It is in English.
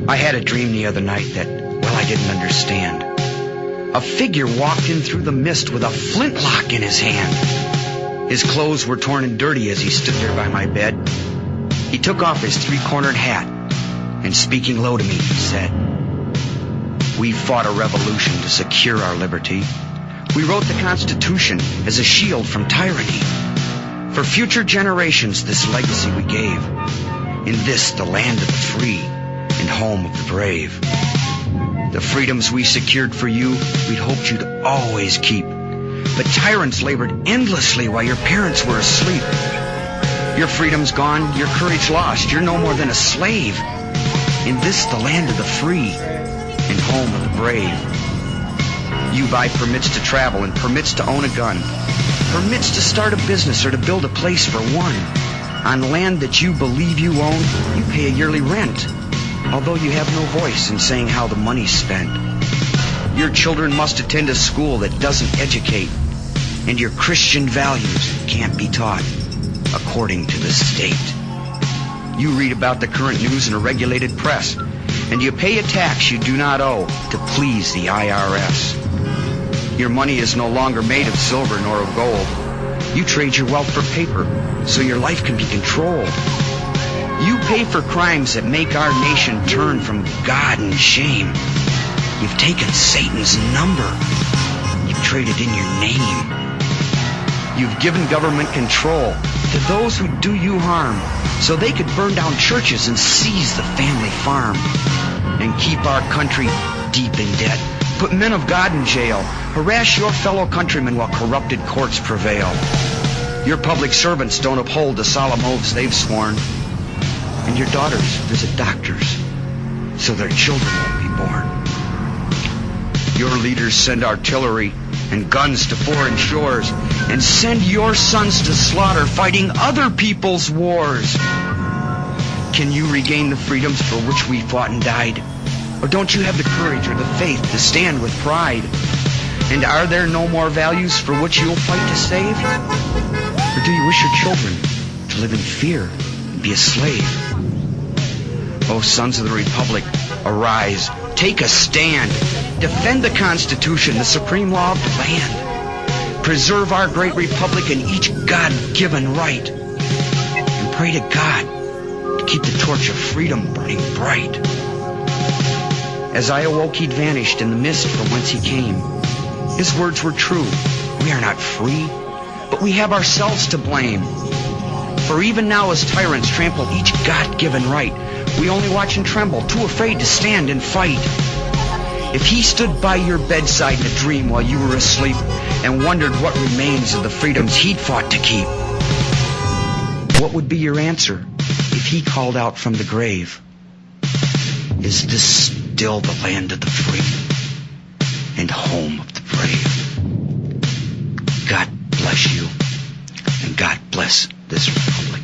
I had a dream the other night that, well, I didn't understand. A figure walked in through the mist with a flintlock in his hand. His clothes were torn and dirty as he stood there by my bed. He took off his three-cornered hat, and speaking low to me, he said, "We fought a revolution to secure our liberty. We wrote the Constitution as a shield from tyranny. For future generations, this legacy we gave. In this, the land of the free and home of the brave. The freedoms we secured for you, we'd hoped you'd always keep. But tyrants labored endlessly while your parents were asleep. Your freedom's gone, your courage lost. You're no more than a slave. In this, the land of the free and home of the brave. You buy permits to travel and permits to own a gun, permits to start a business or to build a place for one. On land that you believe you own, you pay a yearly rent, although you have no voice in saying how the money's spent. Your children must attend a school that doesn't educate, and your Christian values can't be taught according to the state. You read about the current news in a regulated press, and you pay a tax you do not owe to please the IRS. Your money is no longer made of silver nor of gold. You trade your wealth for paper so your life can be controlled. You pay for crimes that make our nation turn from God and shame. You've taken Satan's number. You've traded in your name. You've given government control to those who do you harm so they could burn down churches and seize the family farm and keep our country deep in debt. Put men of God in jail. Harass your fellow countrymen while corrupted courts prevail. Your public servants don't uphold the solemn oaths they've sworn. And your daughters visit doctors so their children won't be born. Your leaders send artillery and guns to foreign shores and send your sons to slaughter fighting other people's wars. Can you regain the freedoms for which we fought and died? Or don't you have the courage or the faith to stand with pride? And are there no more values for which you'll fight to save? Or do you wish your children to live in fear and be a slave? O sons of the Republic, arise, take a stand. Defend the Constitution, the supreme law of the land. Preserve our great republic and each God-given right. And pray to God to keep the torch of freedom burning bright. As I awoke, he'd vanished in the mist from whence he came. His words were true. We are not free, but we have ourselves to blame. For even now as tyrants trample each God-given right, we only watch and tremble, too afraid to stand and fight. If he stood by your bedside in a dream while you were asleep and wondered what remains of the freedoms he'd fought to keep, what would be your answer if he called out from the grave? Is this still the land of the free and home of the brave? God bless you, and God bless this republic.